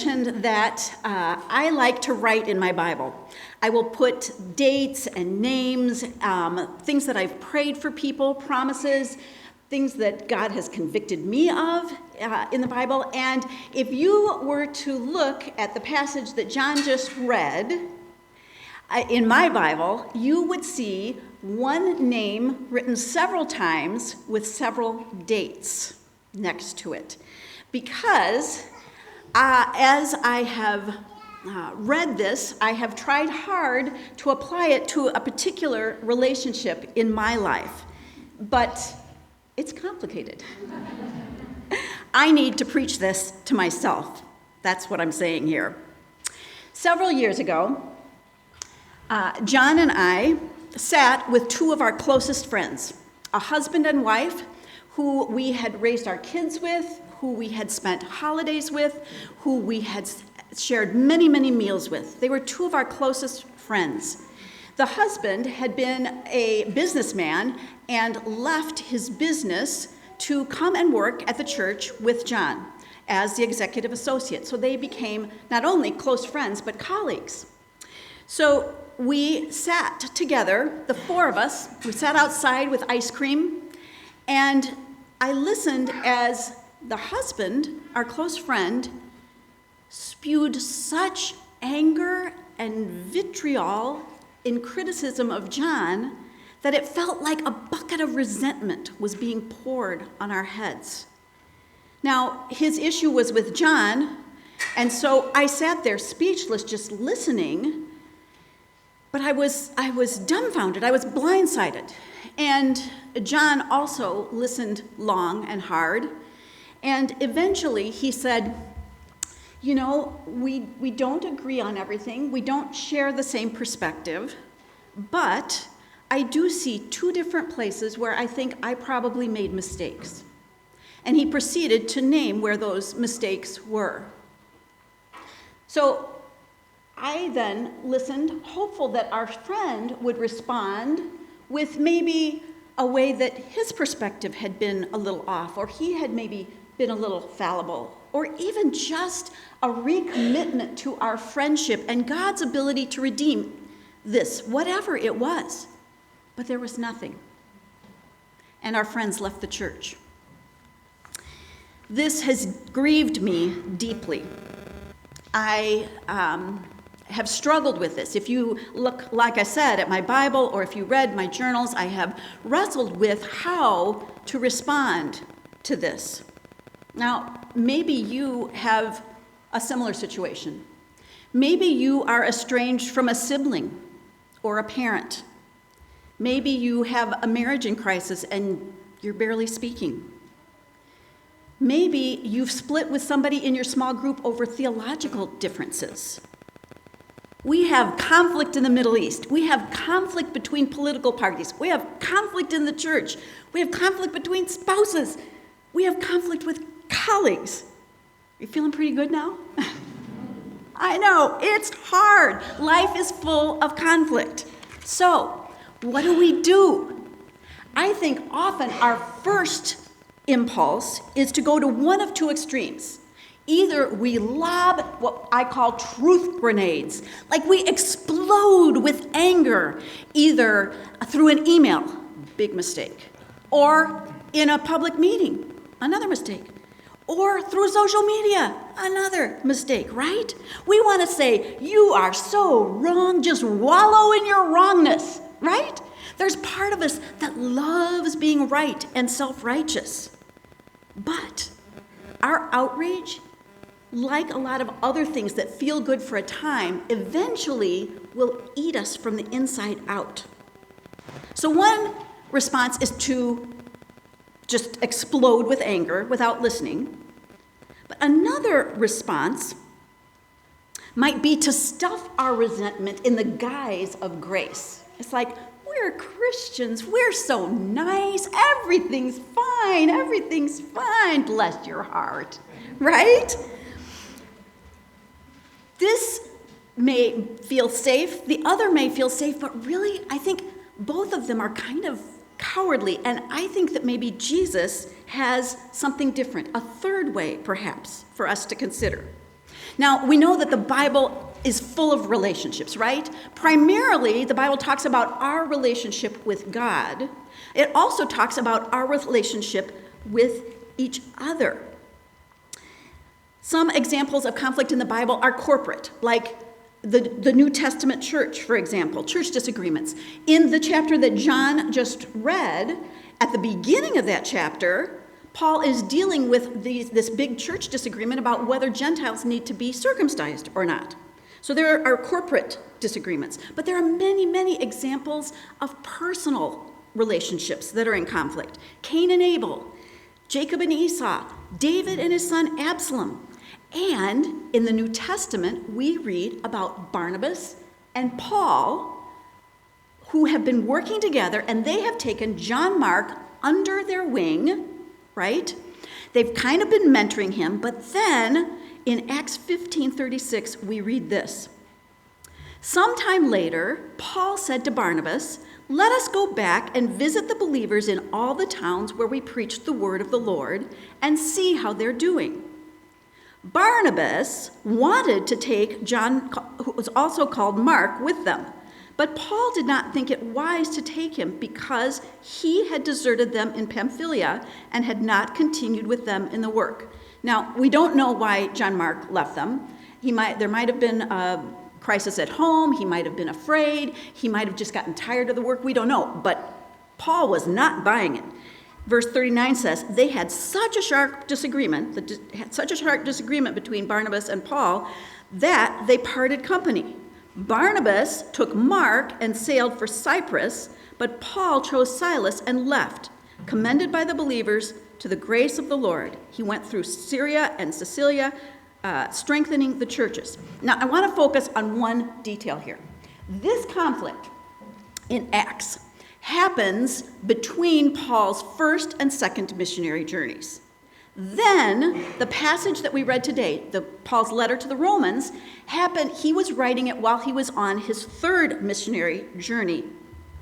mentioned that I like to write in my Bible. I will put dates and names, things that I've prayed for people, promises, things that God has convicted me of in the Bible. And if you were to look at the passage that John just read in my Bible, you would see one name written several times with several dates next to it. Because as I have read this, I have tried hard to apply it to a particular relationship in my life. But it's complicated. I need to preach this to myself. That's what I'm saying here. Several years ago, John and I sat with two of our closest friends, a husband and wife who we had raised our kids with, who we had spent holidays with, who we had shared many, many meals with. They were two of our closest friends. The husband had been a businessman and left his business to come and work at the church with John as the executive associate. So they became not only close friends, but colleagues. So we sat together, the four of us, we sat outside with ice cream, and I listened as the husband, our close friend, spewed such anger and vitriol in criticism of John that it felt like a bucket of resentment was being poured on our heads. Now, his issue was with John, and so I sat there speechless, just listening, but I was dumbfounded, I was blindsided. And John also listened long and hard, and eventually he said, you know, we don't agree on everything, we don't share the same perspective, but I do see two different places where I think I probably made mistakes. And he proceeded to name where those mistakes were. So I then listened, hopeful that our friend would respond with maybe a way that his perspective had been a little off, or he had maybe been a little fallible, or even just a recommitment to our friendship and God's ability to redeem this, whatever it was. But there was nothing. And our friends left the church. This has grieved me deeply. I have struggled with this. If you look, like I said, at my Bible, or if you read my journals, I have wrestled with how to respond to this. Now, maybe you have a similar situation. Maybe you are estranged from a sibling or a parent. Maybe you have a marriage in crisis and you're barely speaking. Maybe you've split with somebody in your small group over theological differences. We have conflict in the Middle East. We have conflict between political parties. We have conflict in the church. We have conflict between spouses. We have conflict with colleagues. Are you feeling pretty good now? I know, it's hard. Life is full of conflict. So, what do? I think often our first impulse is to go to one of two extremes. Either we lob what I call truth grenades, like we explode with anger, either through an email, big mistake, or in a public meeting, another mistake, or through social media, another mistake, right? We want to say, you are so wrong, just wallow in your wrongness, right? There's part of us that loves being right and self-righteous. But our outrage, like a lot of other things that feel good for a time, eventually will eat us from the inside out. So one response is to just explode with anger without listening. But another response might be to stuff our resentment in the guise of grace. It's like, we're Christians, we're so nice, everything's fine, bless your heart, right? This may feel safe, the other may feel safe, but really, I think both of them are kind of cowardly, and I think that maybe Jesus has something different, a third way, perhaps, for us to consider. Now, we know that the Bible is full of relationships, right? Primarily, the Bible talks about our relationship with God. It also talks about our relationship with each other. Some examples of conflict in the Bible are corporate, like the New Testament church, for example, church disagreements. In the chapter that John just read, at the beginning of that chapter, Paul is dealing with this big church disagreement about whether Gentiles need to be circumcised or not. So there are corporate disagreements, but there are many, many examples of personal relationships that are in conflict. Cain and Abel, Jacob and Esau, David and his son Absalom. And in the New Testament, we read about Barnabas and Paul, who have been working together, and they have taken John Mark under their wing, right? They've kind of been mentoring him, but then in Acts 15:36, we read this. Sometime later, Paul said to Barnabas, "Let us go back and visit the believers in all the towns where we preached the word of the Lord and see how they're doing." Barnabas wanted to take John, who was also called Mark, with them. But Paul did not think it wise to take him because he had deserted them in Pamphylia and had not continued with them in the work. Now, we don't know why John Mark left them. There might have been a crisis at home. He might have been afraid. He might have just gotten tired of the work. We don't know. But Paul was not buying it. Verse 39 says, they had such a sharp disagreement between Barnabas and Paul that they parted company. Barnabas took Mark and sailed for Cyprus, but Paul chose Silas and left, commended by the believers to the grace of the Lord. He went through Syria and Cilicia, strengthening the churches. Now, I want to focus on one detail here. This conflict in Acts happens between Paul's first and second missionary journeys. Then, the passage that we read today, Paul's letter to the Romans, happened, he was writing it while he was on his third missionary journey,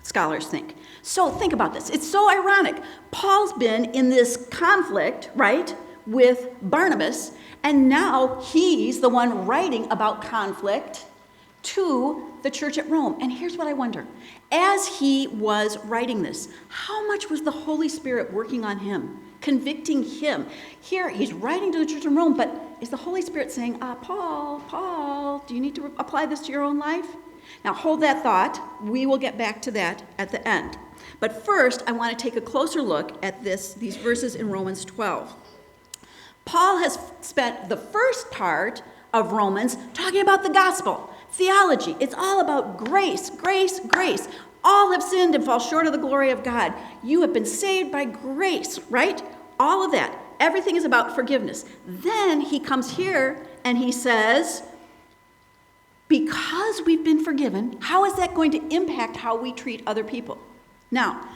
scholars think. So think about this. It's so ironic. Paul's been in this conflict, right, with Barnabas, and now he's the one writing about conflict to the church at Rome. And here's what I wonder. As he was writing this, how much was the Holy Spirit working on him, convicting him? Here, he's writing to the church in Rome, but is the Holy Spirit saying, Paul, do you need to apply this to your own life? Now, hold that thought. We will get back to that at the end. But first, I want to take a closer look at these verses in Romans 12. Paul has spent the first part of Romans talking about the gospel, theology. It's all about grace, grace, grace. All have sinned and fall short of the glory of God. You have been saved by grace, right? All of that. Everything is about forgiveness. Then he comes here and he says, because we've been forgiven, how is that going to impact how we treat other people? Now,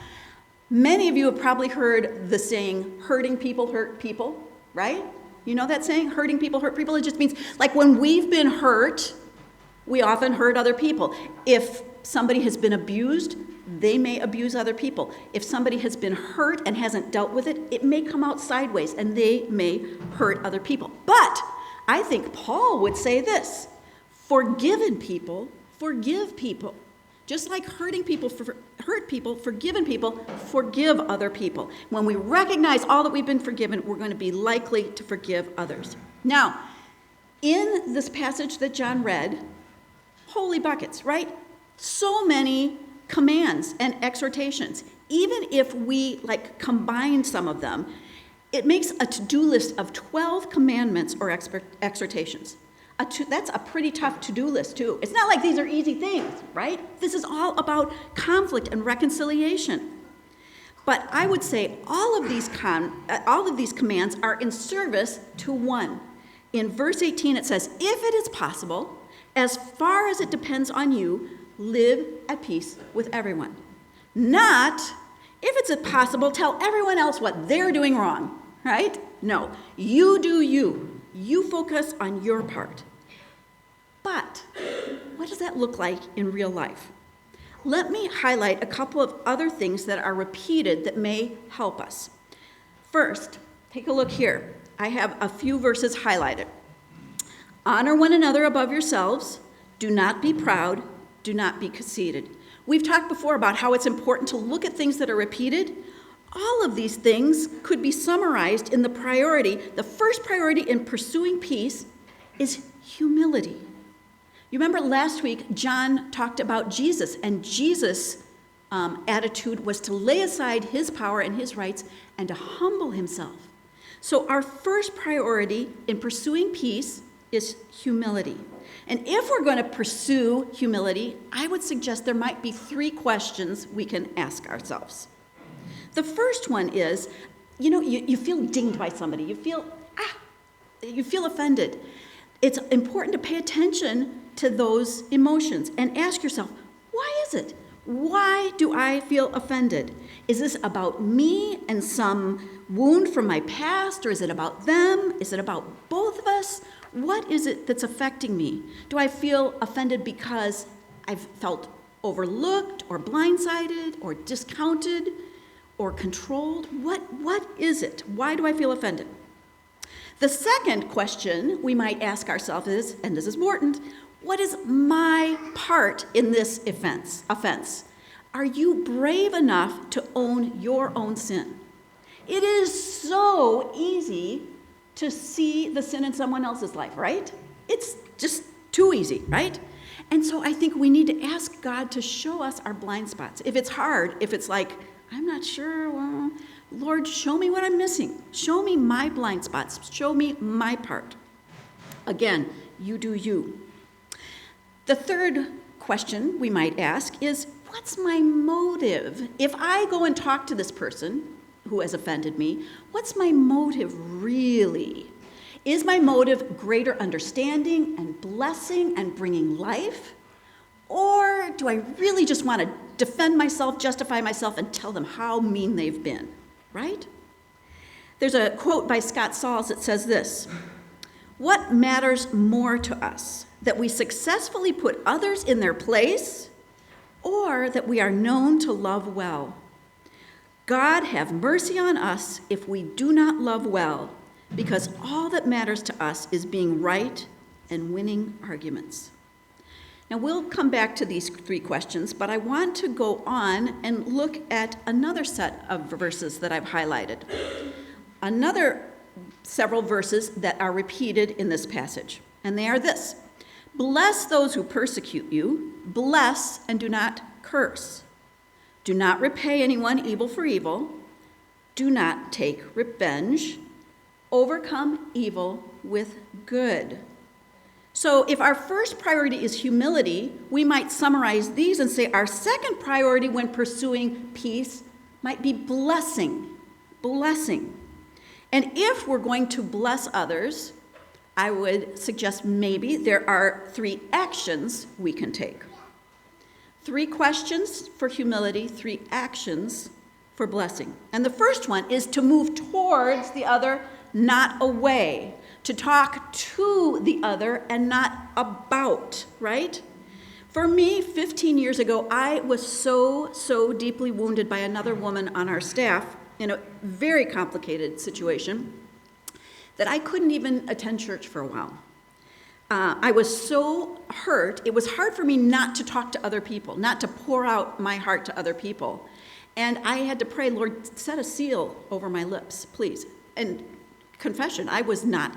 many of you have probably heard the saying, hurting people hurt people, right? You know that saying, hurting people hurt people? It just means like when we've been hurt, we often hurt other people. If somebody has been abused, they may abuse other people. If somebody has been hurt and hasn't dealt with it, it may come out sideways and they may hurt other people. But I think Paul would say this, forgiven people, forgive people. Just like hurting people hurt people, forgiven people forgive other people. When we recognize all that we've been forgiven, we're going to be likely to forgive others. Now, in this passage that John read, holy buckets, right? So many commands and exhortations. Even if we combine some of them, it makes a to-do list of 12 commandments or exhortations. That's a pretty tough to-do list, too. It's not like these are easy things, right? This is all about conflict and reconciliation. But I would say all of these commands are in service to one. In verse 18, it says, if it is possible, as far as it depends on you, live at peace with everyone. Not, if it's possible, tell everyone else what they're doing wrong, right? No, you do you. You focus on your part. But what does that look like in real life? Let me highlight a couple of other things that are repeated that may help us. First, take a look here. I have a few verses highlighted. Honor one another above yourselves. Do not be proud. Do not be conceited. We've talked before about how it's important to look at things that are repeated. All of these things could be summarized in the priority. The first priority in pursuing peace is humility. You remember last week, John talked about Jesus, and Jesus' attitude was to lay aside his power and his rights and to humble himself. So our first priority in pursuing peace is humility. And if we're going to pursue humility, I would suggest there might be 3 questions we can ask ourselves. The first one is, you feel dinged by somebody. You feel offended. It's important to pay attention to those emotions and ask yourself, why is it? Why do I feel offended? Is this about me and some wound from my past, or is it about them? Is it about both of us? What is it that's affecting me? Do I feel offended because I've felt overlooked or blindsided or discounted or controlled? What is it? Why do I feel offended? The second question we might ask ourselves is, and this is important, what is my part in this offense? Are you brave enough to own your own sin? It is so easy to see the sin in someone else's life, right? It's just too easy, right? And so I think we need to ask God to show us our blind spots. If it's hard, if it's like, I'm not sure, well, Lord, show me what I'm missing. Show me my blind spots. Show me my part. Again, you do you. The third question we might ask is, what's my motive? If I go and talk to this person who has offended me, what's my motive really? Is my motive greater understanding and blessing and bringing life? Or do I really just want to defend myself, justify myself, and tell them how mean they've been, right? There's a quote by Scott Sauls that says this: what matters more to us, that we successfully put others in their place, or that we are known to love well? God have mercy on us if we do not love well, because all that matters to us is being right and winning arguments. Now, we'll come back to these 3 questions, but I want to go on and look at another set of verses that I've highlighted. Several verses that are repeated in this passage, and they are this: bless those who persecute you, bless and do not curse. Do not repay anyone evil for evil. Do not take revenge. Overcome evil with good. So if our first priority is humility, we might summarize these and say our second priority when pursuing peace might be blessing. Blessing. And if we're going to bless others, I would suggest maybe there are 3 actions we can take. 3 questions for humility, 3 actions for blessing. And the first one is to move towards the other, not away. To talk to the other and not about, right? For me, 15 years ago, I was so deeply wounded by another woman on our staff in a very complicated situation that I couldn't even attend church for a while. I was so hurt. It was hard for me not to talk to other people, not to pour out my heart to other people. And I had to pray, Lord, set a seal over my lips, please. And confession, I was not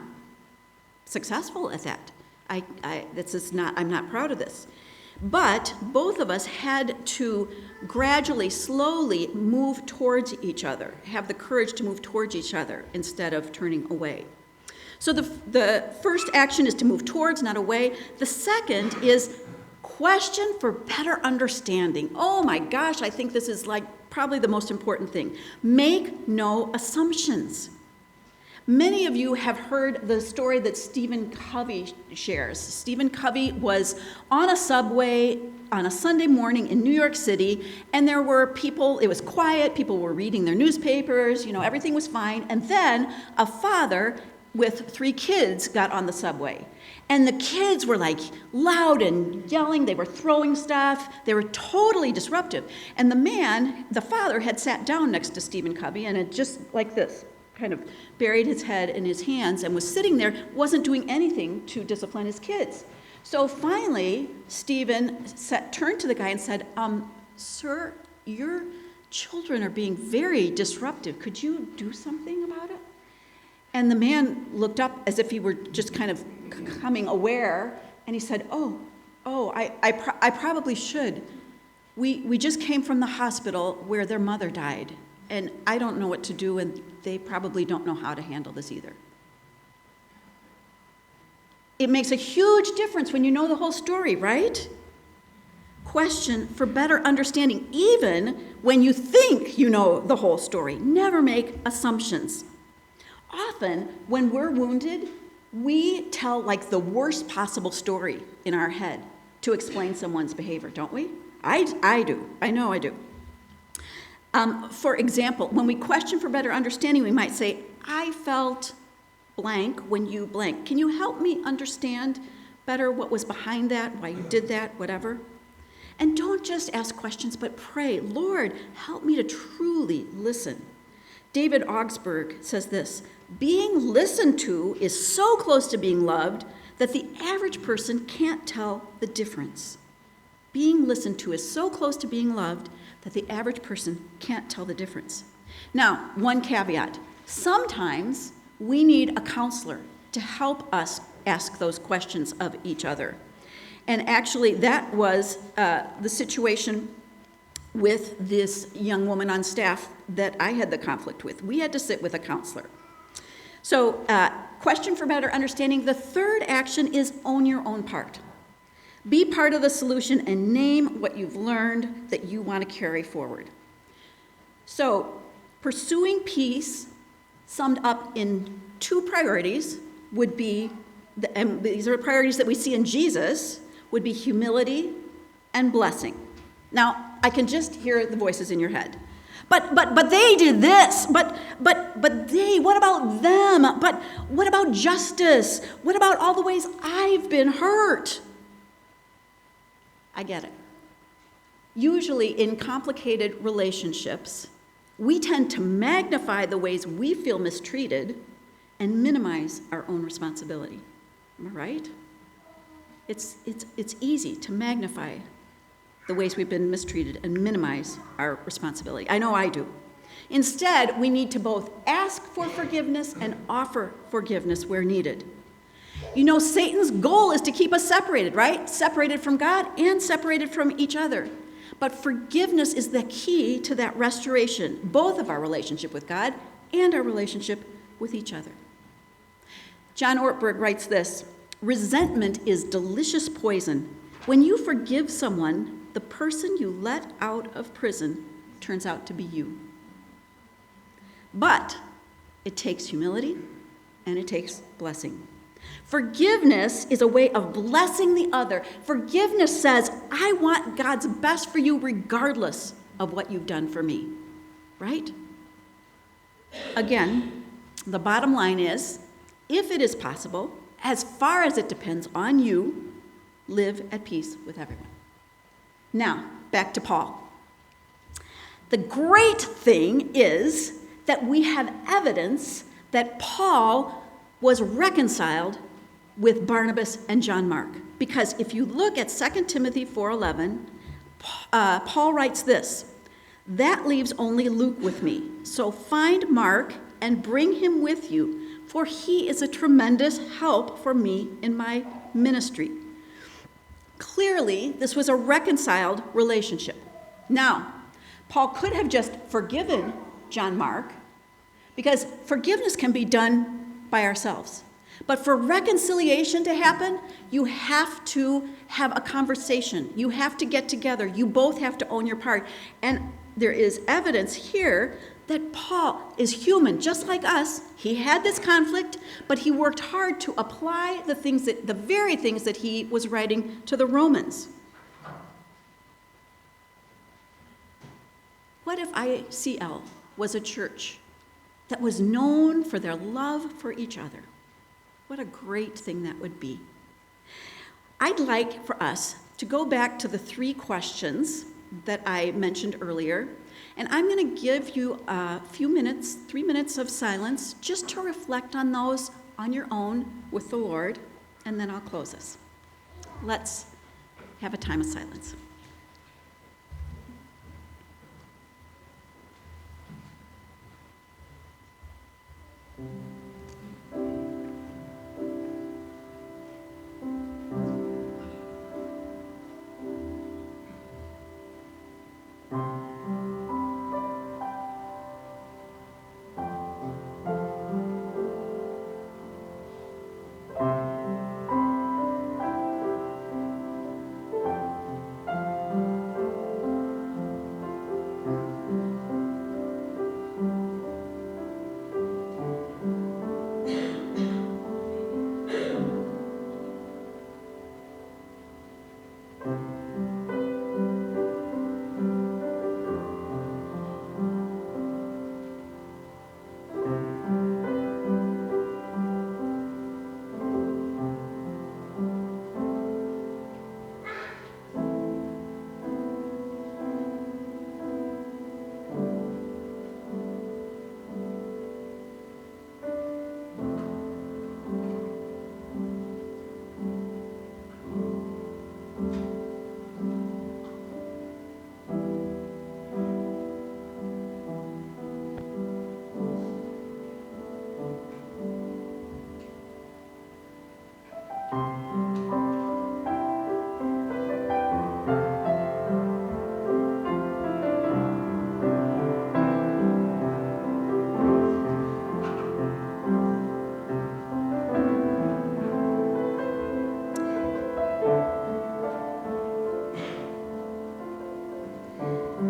successful at that. I'm not proud of this. But both of us had to gradually, slowly move towards each other, have the courage to move towards each other instead of turning away. So the first action is to move towards, not away. The second is question for better understanding. Oh my gosh, I think this is like probably the most important thing. Make no assumptions. Many of you have heard the story that Stephen Covey shares. Stephen Covey was on a subway on a Sunday morning in New York City, and there were people, it was quiet, people were reading their newspapers, everything was fine. And then a father with 3 kids got on the subway. And the kids were like loud and yelling, they were throwing stuff, they were totally disruptive. And the father had sat down next to Stephen Covey and it just like this. kind of buried his head in his hands and was sitting there, wasn't doing anything to discipline his kids. So finally, Stephen turned to the guy and said, "Sir, your children are being very disruptive. Could you do something about it?" And the man looked up as if he were just kind of becoming aware, and he said, I probably should. We just came from the hospital where their mother died, and I don't know what to do, and they probably don't know how to handle this either. It makes a huge difference when you know the whole story, right? Question for better understanding, even when you think you know the whole story. Never make assumptions. Often, when we're wounded, we tell like the worst possible story in our head to explain someone's behavior, don't we? I do. I know I do. For example, when we question for better understanding, we might say, "I felt blank when you blank. Can you help me understand better what was behind that, why you did that, whatever?" And don't just ask questions, but pray, "Lord, help me to truly listen." David Augsburg says this, "Being listened to is so close to being loved that the average person can't tell the difference." Being listened to is so close to being loved that the average person can't tell the difference. Now, one caveat. Sometimes we need a counselor to help us ask those questions of each other. And actually, that was the situation with this young woman on staff that I had the conflict with. We had to sit with a counselor. So, question for better understanding. The third action is own your own part. Be part of the solution and name what you've learned that you want to carry forward. So, pursuing peace, summed up in two priorities, would be, and these are priorities that we see in Jesus, would be humility and blessing. Now, I can just hear the voices in your head. But they did this. But they, what about them? But what about justice? What about all the ways I've been hurt? I get it. Usually in complicated relationships, we tend to magnify the ways we feel mistreated and minimize our own responsibility. Am I right? It's easy to magnify the ways we've been mistreated and minimize our responsibility. I know I do. Instead, we need to both ask for forgiveness and offer forgiveness where needed. You know, Satan's goal is to keep us separated, right? Separated from God and separated from each other. But forgiveness is the key to that restoration, both of our relationship with God and our relationship with each other. John Ortberg writes this, "Resentment is delicious poison. When you forgive someone, the person you let out of prison turns out to be you. But it takes humility and it takes blessing. Forgiveness is a way of blessing the other. Forgiveness says, I want God's best for you regardless of what you've done for me." Right? Again, the bottom line is, if it is possible, as far as it depends on you, live at peace with everyone. Now, back to Paul. The great thing is that we have evidence that Paul was reconciled with Barnabas and John Mark. Because if you look at 2 Timothy 4:11, Paul writes this, "That leaves only Luke with me. So find Mark and bring him with you, for he is a tremendous help for me in my ministry." Clearly, this was a reconciled relationship. Now, Paul could have just forgiven John Mark, because forgiveness can be done by ourselves. But for reconciliation to happen, you have to have a conversation. You have to get together. You both have to own your part. And there is evidence here that Paul is human, just like us. He had this conflict, but he worked hard to apply the very things that he was writing to the Romans. What if ICL was a church that was known for their love for each other? What a great thing that would be. I'd like for us to go back to the 3 questions that I mentioned earlier And I'm going to give you a few minutes, 3 minutes of silence, just to reflect on those on your own with the Lord, and then I'll close us. Let's have a time of silence.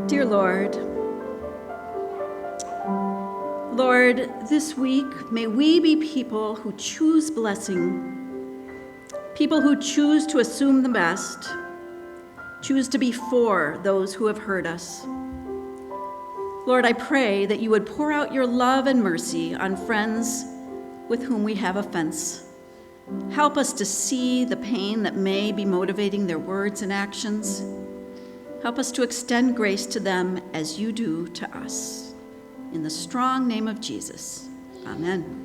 Dear Lord, this week may we be people who choose blessing, people who choose to assume the best, choose to be for those who have hurt us. Lord, I pray that you would pour out your love and mercy on friends with whom we have offense. Help us to see the pain that may be motivating their words and actions. Help us to extend grace to them as you do to us. In the strong name of Jesus, amen.